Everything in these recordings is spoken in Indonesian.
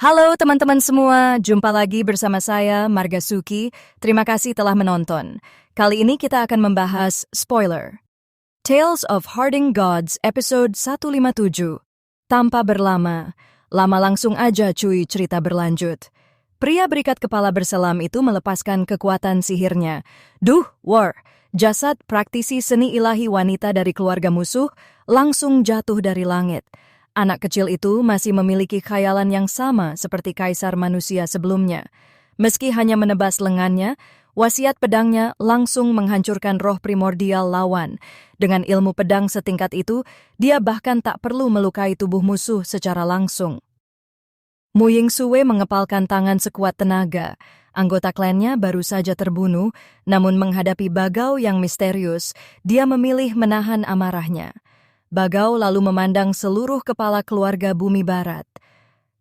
Halo teman-teman semua, jumpa lagi bersama saya, Marga Suki. Terima kasih telah menonton. Kali ini kita akan membahas spoiler. Tales of Harding Gods episode 157. Tanpa berlama. Lama langsung aja cuy cerita berlanjut. Pria berikat kepala berselam itu melepaskan kekuatan sihirnya. Duh, war! Jasad praktisi seni ilahi wanita dari keluarga musuh langsung jatuh dari langit. Anak kecil itu masih memiliki khayalan yang sama seperti kaisar manusia sebelumnya. Meski hanya menebas lengannya, wasiat pedangnya langsung menghancurkan roh primordial lawan. Dengan ilmu pedang setingkat itu, dia bahkan tak perlu melukai tubuh musuh secara langsung. Mu Yingsue mengepalkan tangan sekuat tenaga. Anggota klannya baru saja terbunuh, namun menghadapi Bagao yang misterius, dia memilih menahan amarahnya. Bagao lalu memandang seluruh kepala keluarga Bumi Barat.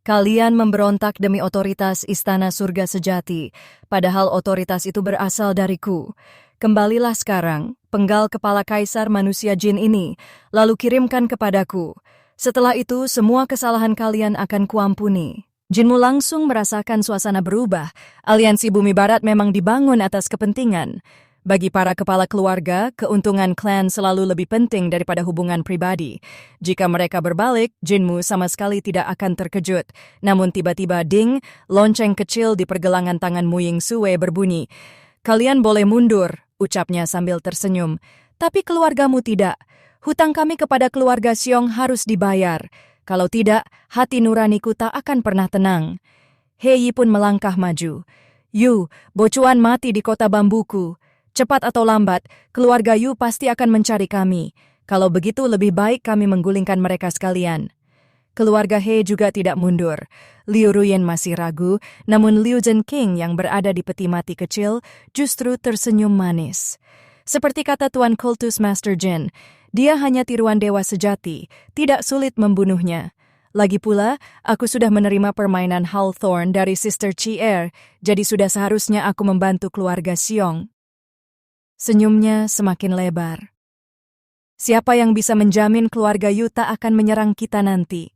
Kalian memberontak demi otoritas Istana Surga Sejati, padahal otoritas itu berasal dariku. Kembalilah sekarang, penggal kepala kaisar manusia jin ini, lalu kirimkan kepadaku. Setelah itu, semua kesalahan kalian akan kuampuni. Jinmu langsung merasakan suasana berubah. Aliansi Bumi Barat memang dibangun atas kepentingan. Bagi para kepala keluarga, keuntungan klan selalu lebih penting daripada hubungan pribadi. Jika mereka berbalik, Jinmu sama sekali tidak akan terkejut. Namun tiba-tiba ding, lonceng kecil di pergelangan tangan Mu Yingsue berbunyi. Kalian boleh mundur, ucapnya sambil tersenyum. Tapi keluargamu tidak. Hutang kami kepada keluarga Xiong harus dibayar. Kalau tidak, hati nuraniku tak akan pernah tenang. Hei pun melangkah maju. Yu, Bocuan mati di kota bambuku. Cepat atau lambat, keluarga Yu pasti akan mencari kami. Kalau begitu lebih baik kami menggulingkan mereka sekalian. Keluarga He juga tidak mundur. Liu Ruyen masih ragu, namun Liu Zhenqing yang berada di peti mati kecil justru tersenyum manis. Seperti kata Tuan Kultus Master Jin, dia hanya tiruan dewa sejati, tidak sulit membunuhnya. Lagi pula, aku sudah menerima permainan Hawthorne dari Sister Chi-Er, jadi sudah seharusnya aku membantu keluarga Xiong. Senyumnya semakin lebar. Siapa yang bisa menjamin keluarga Yu tak akan menyerang kita nanti?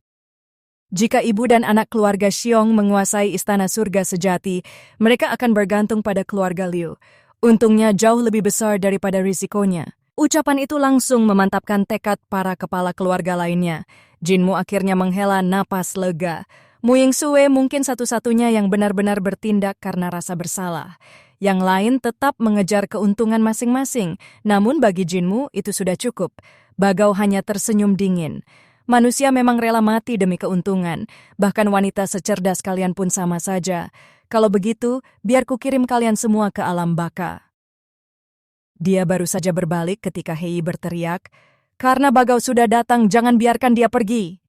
Jika ibu dan anak keluarga Xiong menguasai Istana Surga Sejati, mereka akan bergantung pada keluarga Liu. Untungnya jauh lebih besar daripada risikonya. Ucapan itu langsung memantapkan tekad para kepala keluarga lainnya. Jinmu akhirnya menghela napas lega. Mu Yingsue mungkin satu-satunya yang benar-benar bertindak karena rasa bersalah. Yang lain tetap mengejar keuntungan masing-masing, namun bagi Jinmu itu sudah cukup. Bagao hanya tersenyum dingin. Manusia memang rela mati demi keuntungan, bahkan wanita secerdas kalian pun sama saja. Kalau begitu, biar ku kirim kalian semua ke alam baka. Dia baru saja berbalik ketika Hei berteriak, "Karena Bagao sudah datang, jangan biarkan dia pergi."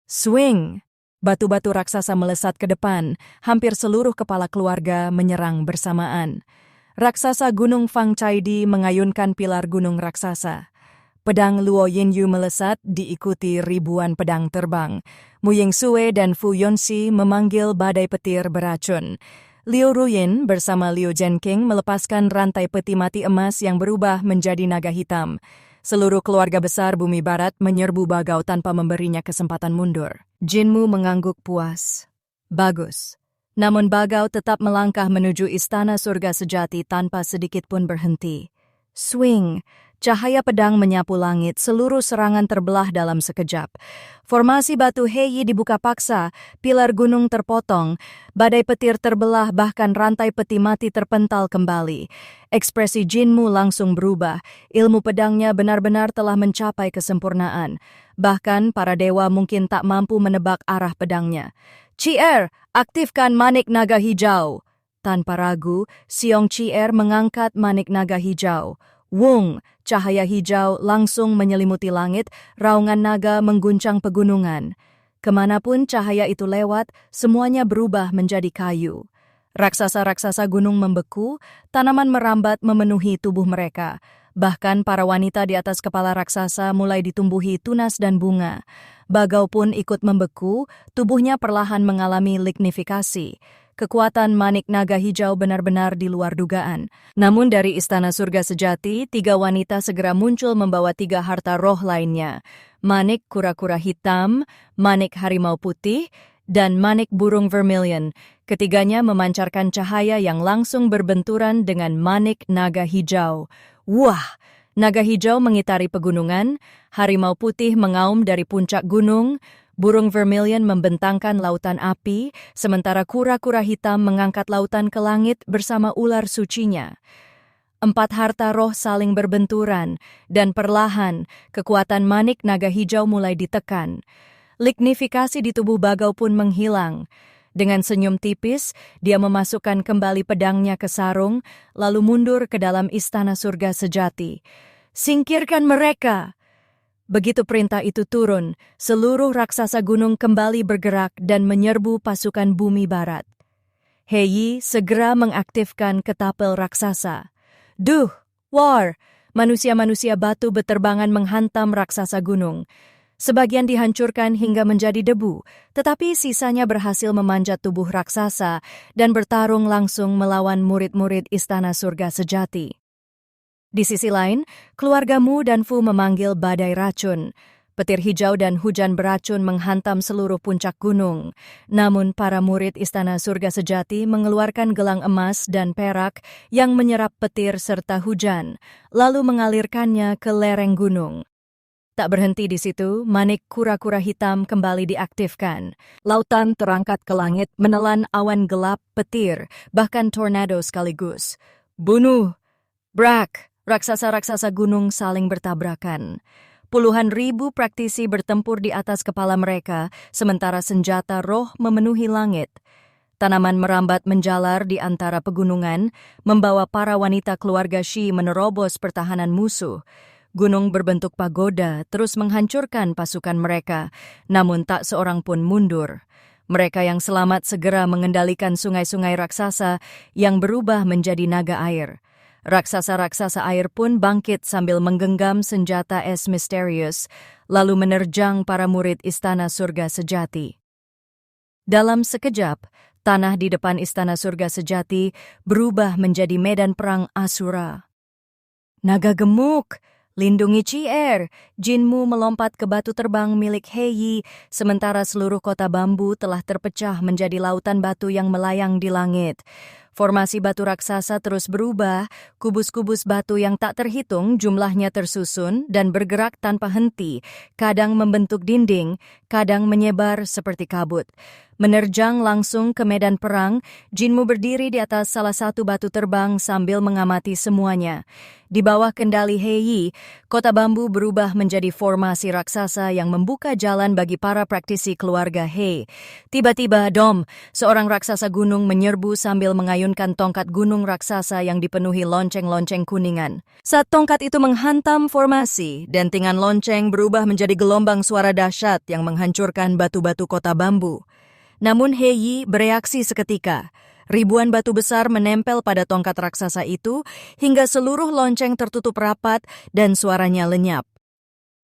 Swing! Batu-batu raksasa melesat ke depan, hampir seluruh kepala keluarga menyerang bersamaan. Raksasa Gunung Fang Caidi mengayunkan pilar gunung raksasa. Pedang Luo Yinyu melesat diikuti ribuan pedang terbang. Mu Yingsue dan Fu Yonxi memanggil badai petir beracun. Liu Ruyen bersama Liu Zhenqing melepaskan rantai peti mati emas yang berubah menjadi naga hitam. Seluruh keluarga besar Bumi Barat menyerbu Bagao tanpa memberinya kesempatan mundur. Jinmu mengangguk puas. Bagus. Namun Bagao tetap melangkah menuju Istana Surga Sejati tanpa sedikit pun berhenti. Swing! Cahaya pedang menyapu langit, seluruh serangan terbelah dalam sekejap. Formasi batu Hei dibuka paksa, pilar gunung terpotong, badai petir terbelah, bahkan rantai peti mati terpental kembali. Ekspresi Jinmu langsung berubah, ilmu pedangnya benar-benar telah mencapai kesempurnaan. Bahkan para dewa mungkin tak mampu menebak arah pedangnya. Chi-Er, aktifkan manik naga hijau. Tanpa ragu, Xiong Chi-Er mengangkat manik naga hijau. Wung, cahaya hijau langsung menyelimuti langit, raungan naga mengguncang pegunungan. Kemanapun cahaya itu lewat, semuanya berubah menjadi kayu. Raksasa-raksasa gunung membeku, tanaman merambat memenuhi tubuh mereka. Bahkan para wanita di atas kepala raksasa mulai ditumbuhi tunas dan bunga. Bagao pun ikut membeku, tubuhnya perlahan mengalami lignifikasi. Kekuatan manik naga hijau benar-benar di luar dugaan. Namun dari Istana Surga Sejati, 3 wanita segera muncul membawa 3 harta roh lainnya. Manik kura-kura hitam, manik harimau putih, dan manik burung vermilion. Ketiganya memancarkan cahaya yang langsung berbenturan dengan manik naga hijau. Wah! Naga hijau mengitari pegunungan, harimau putih mengaum dari puncak gunung, burung vermilion membentangkan lautan api, sementara kura-kura hitam mengangkat lautan ke langit bersama ular sucinya. 4 harta roh saling berbenturan, dan perlahan kekuatan manik naga hijau mulai ditekan. Lignifikasi di tubuh Bagau pun menghilang. Dengan senyum tipis, dia memasukkan kembali pedangnya ke sarung, lalu mundur ke dalam istana surga sejati. Singkirkan mereka! Begitu perintah itu turun, seluruh raksasa gunung kembali bergerak dan menyerbu pasukan bumi barat. Heyi segera mengaktifkan ketapel raksasa. Duh! War! Manusia-manusia batu beterbangan menghantam raksasa gunung. Sebagian dihancurkan hingga menjadi debu, tetapi sisanya berhasil memanjat tubuh raksasa dan bertarung langsung melawan murid-murid istana surga sejati. Di sisi lain, keluarga Mu dan Fu memanggil badai racun. Petir hijau dan hujan beracun menghantam seluruh puncak gunung. Namun para murid istana surga sejati mengeluarkan gelang emas dan perak yang menyerap petir serta hujan, lalu mengalirkannya ke lereng gunung. Tak berhenti di situ, manik kura-kura hitam kembali diaktifkan. Lautan terangkat ke langit menelan awan gelap, petir, bahkan tornado sekaligus. Bunuh! Brak! Raksasa-raksasa gunung saling bertabrakan. Puluhan ribu praktisi bertempur di atas kepala mereka, sementara senjata roh memenuhi langit. Tanaman merambat menjalar di antara pegunungan, membawa para wanita keluarga Shi menerobos pertahanan musuh. Gunung berbentuk pagoda terus menghancurkan pasukan mereka, namun tak seorang pun mundur. Mereka yang selamat segera mengendalikan sungai-sungai raksasa yang berubah menjadi naga air. Raksasa-raksasa air pun bangkit sambil menggenggam senjata es misterius, lalu menerjang para murid istana surga sejati. Dalam sekejap, tanah di depan istana surga sejati berubah menjadi medan perang Asura. Naga gemuk! Lindungi Cier, Jinmu melompat ke batu terbang milik Heyi, sementara seluruh kota bambu telah terpecah menjadi lautan batu yang melayang di langit. Formasi batu raksasa terus berubah, kubus-kubus batu yang tak terhitung jumlahnya tersusun dan bergerak tanpa henti, kadang membentuk dinding, kadang menyebar seperti kabut. Menerjang langsung ke medan perang, Jinmu berdiri di atas salah satu batu terbang sambil mengamati semuanya. Di bawah kendali Heyi, kota bambu berubah menjadi formasi raksasa yang membuka jalan bagi para praktisi keluarga He. Tiba-tiba, Dom, seorang raksasa gunung menyerbu sambil mengayunkan tongkat gunung raksasa yang dipenuhi lonceng-lonceng kuningan. Saat tongkat itu menghantam formasi, dentingan lonceng berubah menjadi gelombang suara dahsyat yang menghancurkan batu-batu kota bambu. Namun Heyi bereaksi seketika. Ribuan batu besar menempel pada tongkat raksasa itu hingga seluruh lonceng tertutup rapat dan suaranya lenyap.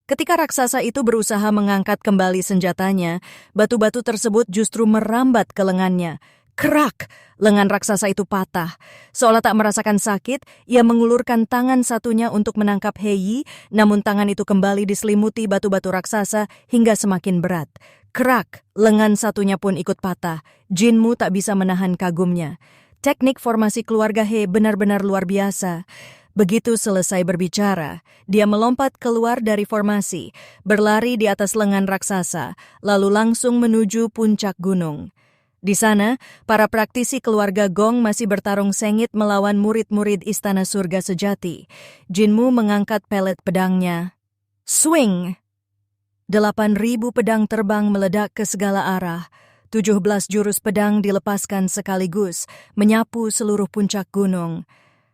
Ketika raksasa itu berusaha mengangkat kembali senjatanya, batu-batu tersebut justru merambat ke lengannya. Kerak! Lengan raksasa itu patah. Seolah tak merasakan sakit, ia mengulurkan tangan satunya untuk menangkap Heyi, namun tangan itu kembali diselimuti batu-batu raksasa hingga semakin berat. Kerak! Lengan satunya pun ikut patah. Jinmu tak bisa menahan kagumnya. Teknik formasi keluarga He benar-benar luar biasa. Begitu selesai berbicara, dia melompat keluar dari formasi, berlari di atas lengan raksasa, lalu langsung menuju puncak gunung. Di sana, para praktisi keluarga Gong masih bertarung sengit melawan murid-murid istana surga sejati. Jinmu mengangkat pelet pedangnya. Swing! 8.000 pedang terbang meledak ke segala arah. 17 jurus pedang dilepaskan sekaligus, menyapu seluruh puncak gunung.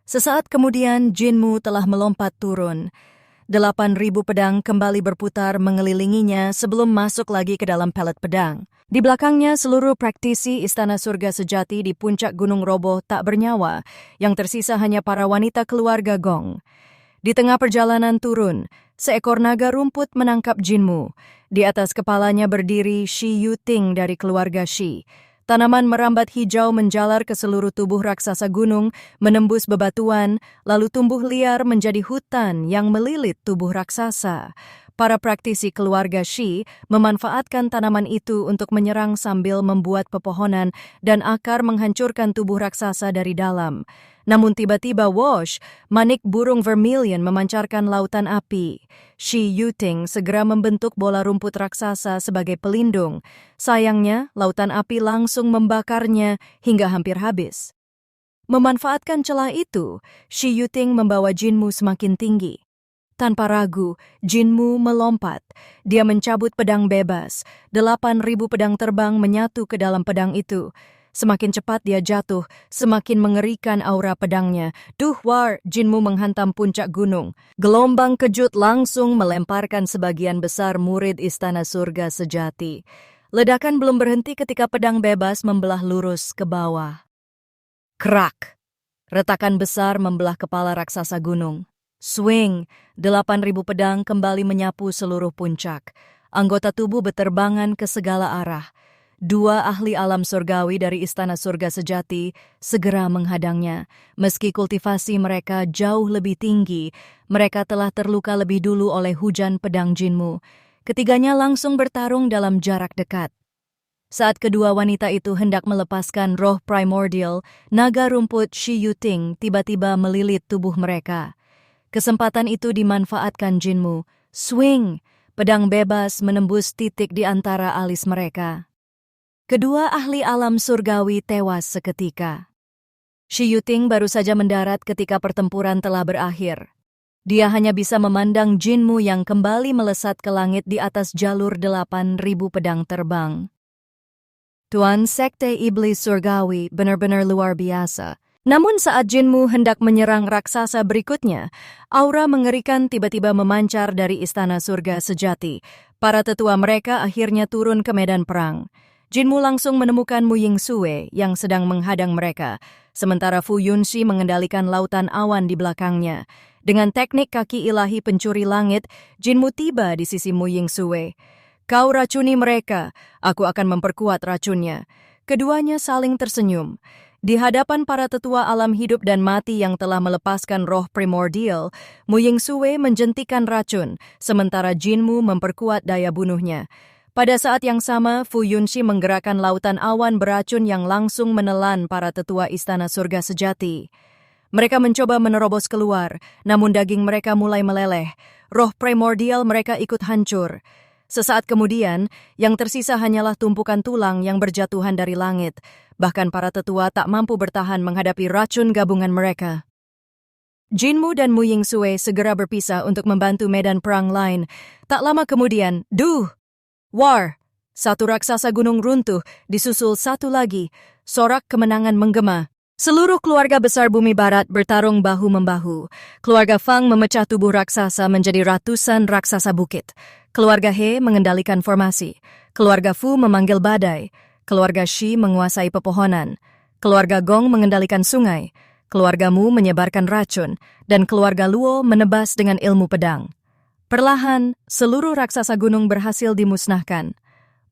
Sesaat kemudian, Jinmu telah melompat turun. 8.000 pedang kembali berputar mengelilinginya sebelum masuk lagi ke dalam pelet pedang. Di belakangnya, seluruh praktisi istana surga sejati di puncak gunung roboh tak bernyawa, yang tersisa hanya para wanita keluarga Gong. Di tengah perjalanan turun, seekor naga rumput menangkap Jinmu. Di atas kepalanya berdiri Shi Yuting dari keluarga Shi. Tanaman merambat hijau menjalar ke seluruh tubuh raksasa gunung, menembus bebatuan, lalu tumbuh liar menjadi hutan yang melilit tubuh raksasa. para praktisi keluarga Shi memanfaatkan tanaman itu untuk menyerang sambil membuat pepohonan dan akar menghancurkan tubuh raksasa dari dalam. Namun tiba-tiba whoosh, manik burung vermilion memancarkan lautan api. Shi Yuting segera membentuk bola rumput raksasa sebagai pelindung. Sayangnya, lautan api langsung membakarnya hingga hampir habis. Memanfaatkan celah itu, Shi Yuting membawa Jinmu semakin tinggi. Tanpa ragu, Jinmu melompat. Dia mencabut pedang bebas. 8.000 pedang terbang menyatu ke dalam pedang itu. Semakin cepat dia jatuh, semakin mengerikan aura pedangnya. Duh war, Jinmu menghantam puncak gunung. Gelombang kejut langsung melemparkan sebagian besar murid Istana Surga Sejati. Ledakan belum berhenti ketika pedang bebas membelah lurus ke bawah. Krak! Retakan besar membelah kepala raksasa gunung. Swing! 8.000 pedang kembali menyapu seluruh puncak. Anggota tubuh beterbangan ke segala arah. 2 ahli alam surgawi dari Istana Surga Sejati segera menghadangnya. Meski kultivasi mereka jauh lebih tinggi, mereka telah terluka lebih dulu oleh hujan pedang Jinmu. Ketiganya langsung bertarung dalam jarak dekat. Saat kedua wanita itu hendak melepaskan roh primordial, naga rumput Shi Yuting tiba-tiba melilit tubuh mereka. Kesempatan itu dimanfaatkan Jinmu. Swing! Pedang bebas menembus titik di antara alis mereka. Kedua ahli alam surgawi tewas seketika. Shi Yuting baru saja mendarat ketika pertempuran telah berakhir. Dia hanya bisa memandang Jinmu yang kembali melesat ke langit di atas jalur 8.000 pedang terbang. Tuan Sekte Iblis Surgawi benar-benar luar biasa. Namun saat Jinmu hendak menyerang raksasa berikutnya, aura mengerikan tiba-tiba memancar dari Istana Surga Sejati. Para tetua mereka akhirnya turun ke medan perang. Jinmu langsung menemukan Mu Yingsue yang sedang menghadang mereka, sementara Fu Yunxi mengendalikan lautan awan di belakangnya. Dengan teknik kaki ilahi pencuri langit, Jinmu tiba di sisi Mu Yingsue. Kau racuni mereka, aku akan memperkuat racunnya. Keduanya saling tersenyum. Di hadapan para tetua alam hidup dan mati yang telah melepaskan roh primordial, Mu Yingsue menjentikan racun, sementara Jinmu memperkuat daya bunuhnya. Pada saat yang sama, Fu Yunxi menggerakkan lautan awan beracun yang langsung menelan para tetua Istana Surga Sejati. Mereka mencoba menerobos keluar, namun daging mereka mulai meleleh. Roh primordial mereka ikut hancur. Sesaat kemudian, yang tersisa hanyalah tumpukan tulang yang berjatuhan dari langit. Bahkan para tetua tak mampu bertahan menghadapi racun gabungan mereka. Jinmu dan Mu Yingsue segera berpisah untuk membantu medan perang lain. Tak lama kemudian, war! Satu raksasa gunung runtuh, disusul satu lagi. Sorak kemenangan menggema. Seluruh keluarga besar bumi barat bertarung bahu-membahu. Keluarga Fang memecah tubuh raksasa menjadi ratusan raksasa bukit. Keluarga He mengendalikan formasi. Keluarga Fu memanggil badai. Keluarga Shi menguasai pepohonan. Keluarga Gong mengendalikan sungai. Keluarga Mu menyebarkan racun. Dan keluarga Luo menebas dengan ilmu pedang. Perlahan, seluruh raksasa gunung berhasil dimusnahkan.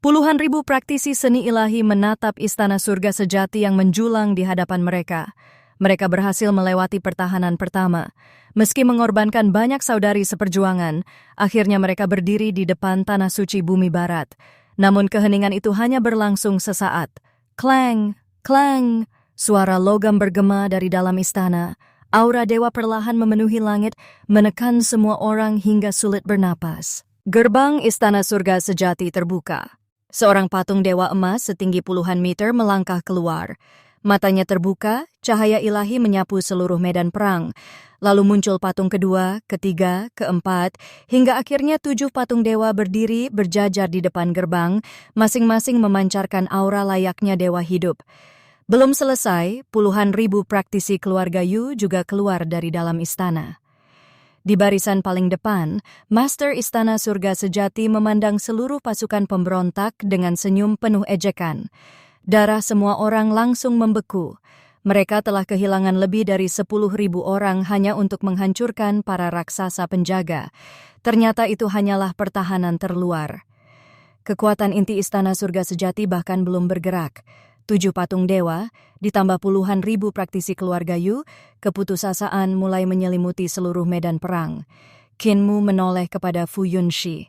Puluhan ribu praktisi seni ilahi menatap Istana Surga Sejati yang menjulang di hadapan mereka. Mereka berhasil melewati pertahanan pertama. Meski mengorbankan banyak saudari seperjuangan, akhirnya mereka berdiri di depan tanah suci bumi barat. Namun keheningan itu hanya berlangsung sesaat. Klang, klang, suara logam bergema dari dalam istana. Aura dewa perlahan memenuhi langit, menekan semua orang hingga sulit bernapas. Gerbang Istana Surga Sejati terbuka. Seorang patung dewa emas setinggi puluhan meter melangkah keluar. Matanya terbuka, cahaya ilahi menyapu seluruh medan perang. Lalu muncul patung kedua, ketiga, keempat, hingga akhirnya 7 patung dewa berdiri berjajar di depan gerbang, masing-masing memancarkan aura layaknya dewa hidup. Belum selesai, puluhan ribu praktisi keluarga Yu juga keluar dari dalam istana. Di barisan paling depan, Master Istana Surga Sejati memandang seluruh pasukan pemberontak dengan senyum penuh ejekan. Darah semua orang langsung membeku. Mereka telah kehilangan lebih dari 10.000 orang hanya untuk menghancurkan para raksasa penjaga. Ternyata itu hanyalah pertahanan terluar. Kekuatan inti Istana Surga Sejati bahkan belum bergerak. 7 patung dewa, ditambah puluhan ribu praktisi keluarga Yu, keputusasaan mulai menyelimuti seluruh medan perang. Kinmu menoleh kepada Fu Yunxi.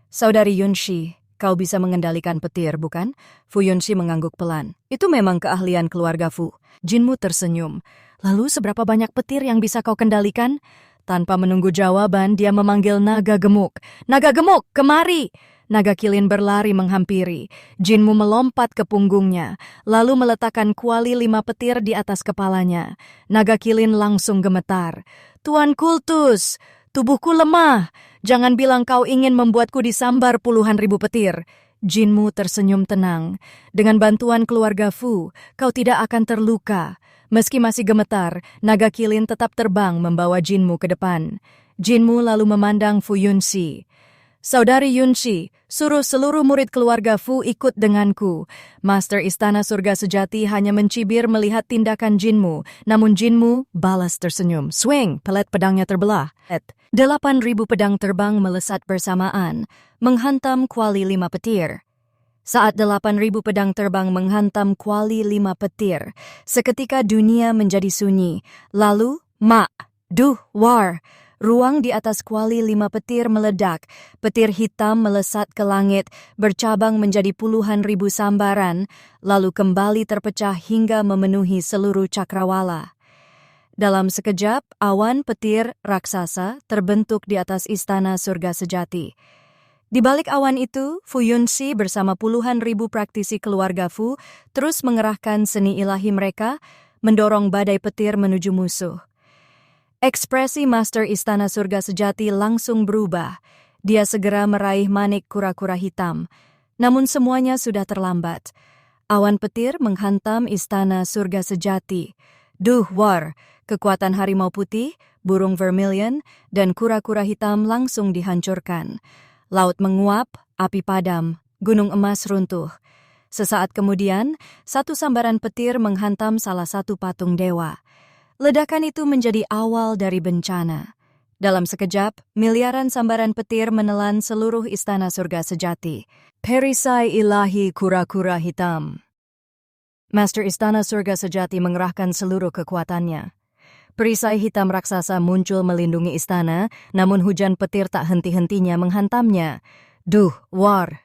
Saudari Yunxi, kau bisa mengendalikan petir, bukan? Fu Yunxi mengangguk pelan. Itu memang keahlian keluarga Fu. Jinmu tersenyum. Lalu seberapa banyak petir yang bisa kau kendalikan? Tanpa menunggu jawaban, dia memanggil naga gemuk. Naga gemuk, kemari! Naga kilin berlari menghampiri. Jinmu melompat ke punggungnya, lalu meletakkan kuali 5 petir di atas kepalanya. Naga kilin langsung gemetar. Tuan Kultus, tubuhku lemah. Jangan bilang kau ingin membuatku disambar puluhan ribu petir. Jinmu tersenyum tenang. Dengan bantuan keluarga Fu, kau tidak akan terluka. Meski masih gemetar, naga kilin tetap terbang membawa Jinmu ke depan. Jinmu lalu memandang Fu Yunxi. Saudari Yunxi, suruh seluruh murid keluarga Fu ikut denganku. Master Istana Surga Sejati hanya mencibir melihat tindakan Jinmu, namun Jinmu balas tersenyum. Swing, pelet pedangnya terbelah. 8.000 pedang terbang melesat bersamaan, menghantam kuali 5 petir. Saat 8.000 pedang terbang menghantam kuali 5 petir, seketika dunia menjadi sunyi. Lalu, war. Ruang di atas kuali 5 petir meledak. Petir hitam melesat ke langit, bercabang menjadi puluhan ribu sambaran, lalu kembali terpecah hingga memenuhi seluruh cakrawala. Dalam sekejap, awan petir raksasa terbentuk di atas Istana Surga Sejati. Di balik awan itu, Fu Yunxi bersama puluhan ribu praktisi keluarga Fu terus mengerahkan seni ilahi mereka, mendorong badai petir menuju musuh. Ekspresi Master Istana Surga Sejati langsung berubah. Dia segera meraih manik kura-kura hitam. Namun semuanya sudah terlambat. Awan petir menghantam Istana Surga Sejati. War. Kekuatan harimau putih, burung vermilion, dan kura-kura hitam langsung dihancurkan. Laut menguap, api padam, gunung emas runtuh. Sesaat kemudian, satu sambaran petir menghantam salah satu patung dewa. Ledakan itu menjadi awal dari bencana. Dalam sekejap, miliaran sambaran petir menelan seluruh Istana Surga Sejati. Perisai ilahi kura-kura hitam. Master Istana Surga Sejati mengerahkan seluruh kekuatannya. Perisai hitam raksasa muncul melindungi istana, namun hujan petir tak henti-hentinya menghantamnya. War.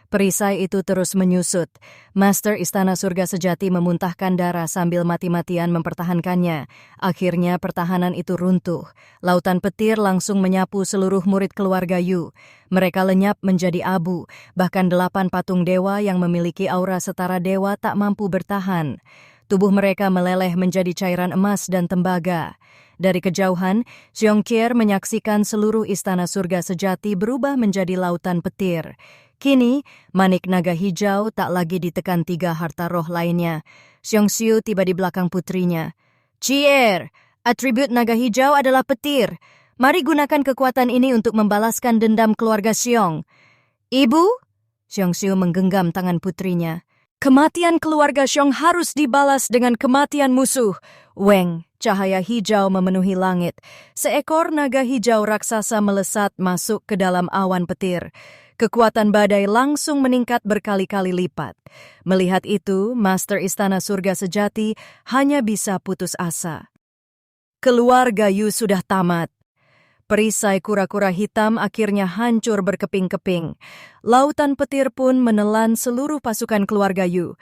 Perisai itu terus menyusut. Master Istana Surga Sejati memuntahkan darah sambil mati-matian mempertahankannya. Akhirnya pertahanan itu runtuh. Lautan petir langsung menyapu seluruh murid keluarga Yu. Mereka lenyap menjadi abu. Bahkan 8 patung dewa yang memiliki aura setara dewa tak mampu bertahan. Tubuh mereka meleleh menjadi cairan emas dan tembaga. Dari kejauhan, Xiongqier menyaksikan seluruh Istana Surga Sejati berubah menjadi lautan petir. Kini, manik naga hijau tak lagi ditekan 3 harta roh lainnya. Xiongxiu tiba di belakang putrinya. Qier, atribut naga hijau adalah petir. Mari gunakan kekuatan ini untuk membalaskan dendam keluarga Xiong. Ibu? Xiongxiu menggenggam tangan putrinya. Kematian keluarga Xiong harus dibalas dengan kematian musuh. Weng, cahaya hijau memenuhi langit. Seekor naga hijau raksasa melesat masuk ke dalam awan petir. Kekuatan badai langsung meningkat berkali-kali lipat. Melihat itu, Master Istana Surga Sejati hanya bisa putus asa. Keluarga Yu sudah tamat. Perisai kura-kura hitam akhirnya hancur berkeping-keping. Lautan petir pun menelan seluruh pasukan keluarga Yu.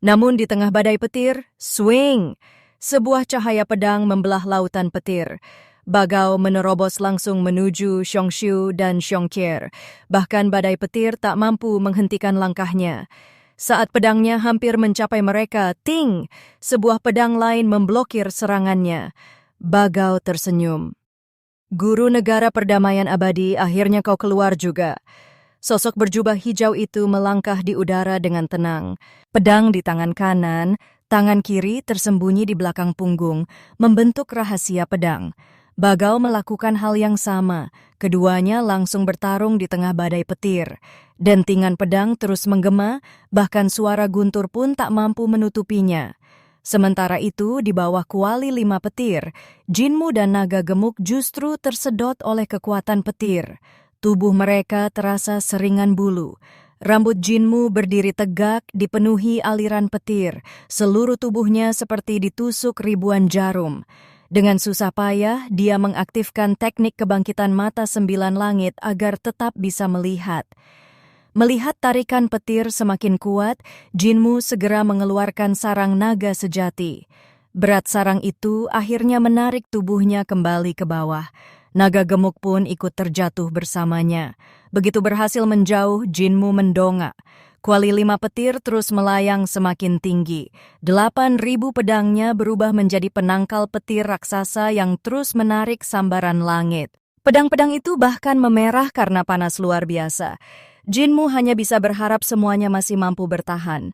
Namun di tengah badai petir, swing! Sebuah cahaya pedang membelah lautan petir. Bagao menerobos langsung menuju Xiongxiu dan Xiongqier. Bahkan badai petir tak mampu menghentikan langkahnya. Saat pedangnya hampir mencapai mereka, ting! Sebuah pedang lain memblokir serangannya. Bagao tersenyum. Guru Negara Perdamaian Abadi, akhirnya kau keluar juga. Sosok berjubah hijau itu melangkah di udara dengan tenang. Pedang di tangan kanan, tangan kiri tersembunyi di belakang punggung, membentuk rahasia pedang. Bagao melakukan hal yang sama. Keduanya langsung bertarung di tengah badai petir. Dentingan pedang terus menggema, bahkan suara guntur pun tak mampu menutupinya. Sementara itu, di bawah kuali 5 petir, Jinmu dan naga gemuk justru tersedot oleh kekuatan petir. Tubuh mereka terasa seringan bulu. Rambut Jinmu berdiri tegak, dipenuhi aliran petir. Seluruh tubuhnya seperti ditusuk ribuan jarum. Dengan susah payah, dia mengaktifkan teknik kebangkitan mata 9 langit agar tetap bisa melihat. Melihat tarikan petir semakin kuat, Jinmu segera mengeluarkan sarang naga sejati. Berat sarang itu akhirnya menarik tubuhnya kembali ke bawah. Naga gemuk pun ikut terjatuh bersamanya. Begitu berhasil menjauh, Jinmu mendongak. Kuali 5 petir terus melayang semakin tinggi. 8.000 pedangnya berubah menjadi penangkal petir raksasa yang terus menarik sambaran langit. Pedang-pedang itu bahkan memerah karena panas luar biasa. Jinmu hanya bisa berharap semuanya masih mampu bertahan.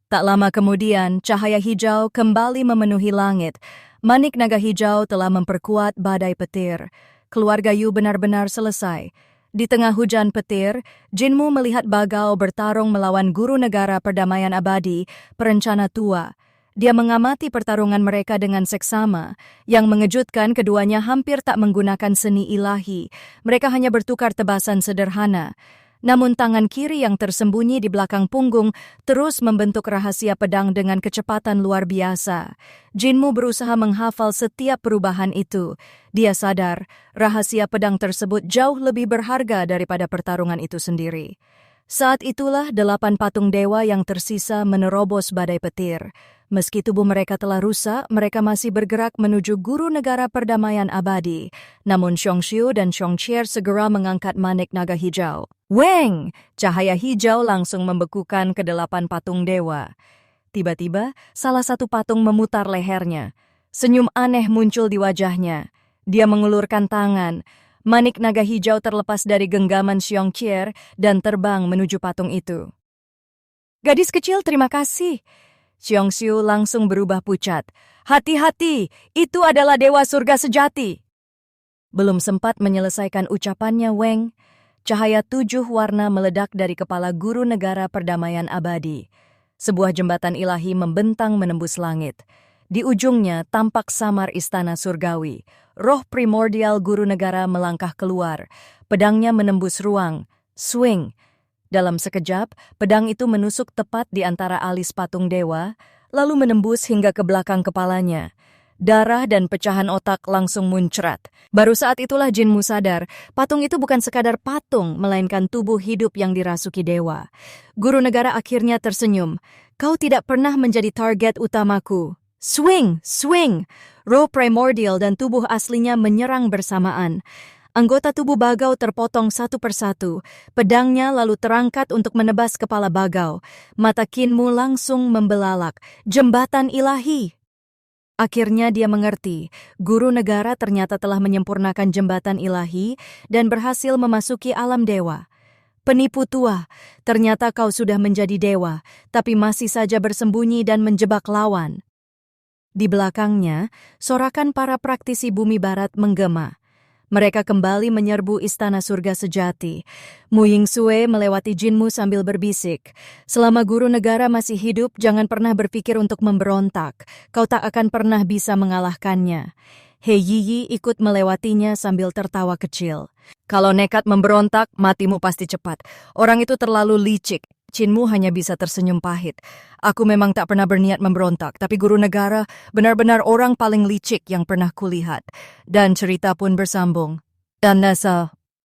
Tak lama kemudian, cahaya hijau kembali memenuhi langit. Manik naga hijau telah memperkuat badai petir. Keluarga Yu benar-benar selesai. Di tengah hujan petir, Jinmu melihat Bagao bertarung melawan guru negara perdamaian abadi, perencana tua. Dia mengamati pertarungan mereka dengan seksama. Yang mengejutkan, keduanya hampir tak menggunakan seni ilahi. Mereka hanya bertukar tebasan sederhana. Namun tangan kiri yang tersembunyi di belakang punggung terus membentuk rahasia pedang dengan kecepatan luar biasa. Jinmu berusaha menghafal setiap perubahan itu. Dia sadar, rahasia pedang tersebut jauh lebih berharga daripada pertarungan itu sendiri. Saat itulah 8 patung dewa yang tersisa menerobos badai petir. Meski tubuh mereka telah rusak, mereka masih bergerak menuju guru negara perdamaian abadi. Namun Xiongxiu dan Xiongqier segera mengangkat manik naga hijau. Weng! Cahaya hijau langsung membekukan ke-8 patung dewa. Tiba-tiba, salah satu patung memutar lehernya. Senyum aneh muncul di wajahnya. Dia mengulurkan tangan. Manik naga hijau terlepas dari genggaman Xiongqier dan terbang menuju patung itu. Gadis kecil, terima kasih. Xiongxiu langsung berubah pucat. Hati-hati, itu adalah dewa surga sejati. Belum sempat menyelesaikan ucapannya Weng, cahaya 7 warna meledak dari kepala guru negara perdamaian abadi. Sebuah jembatan ilahi membentang menembus langit. Di ujungnya tampak samar istana surgawi. Roh primordial guru negara melangkah keluar. Pedangnya menembus ruang. Swing. Dalam sekejap, pedang itu menusuk tepat di antara alis patung dewa, lalu menembus hingga ke belakang kepalanya. Darah dan pecahan otak langsung muncrat. Baru saat itulah Jinmu sadar, patung itu bukan sekadar patung, melainkan tubuh hidup yang dirasuki dewa. Guru negara akhirnya tersenyum. Kau tidak pernah menjadi target utamaku. Swing! Swing! Roh primordial dan tubuh aslinya menyerang bersamaan. Anggota tubuh Bagao terpotong satu persatu. Pedangnya lalu terangkat untuk menebas kepala Bagao. Mata Kinmu langsung membelalak. Jembatan ilahi! Akhirnya dia mengerti, guru negara ternyata telah menyempurnakan jembatan ilahi dan berhasil memasuki alam dewa. Penipu tua, ternyata kau sudah menjadi dewa, tapi masih saja bersembunyi dan menjebak lawan. Di belakangnya, sorakan para praktisi bumi barat menggema. Mereka kembali menyerbu istana surga sejati. Mu Yingsue melewati Jinmu sambil berbisik. Selama guru negara masih hidup, jangan pernah berpikir untuk memberontak. Kau tak akan pernah bisa mengalahkannya. He Yiyi ikut melewatinya sambil tertawa kecil. Kalau nekat memberontak, matimu pasti cepat. Orang itu terlalu licik. Jinmu hanya bisa tersenyum pahit. Aku memang tak pernah berniat memberontak, tapi guru negara benar-benar orang paling licik yang pernah kulihat. Dan cerita pun bersambung. Dan Nasa,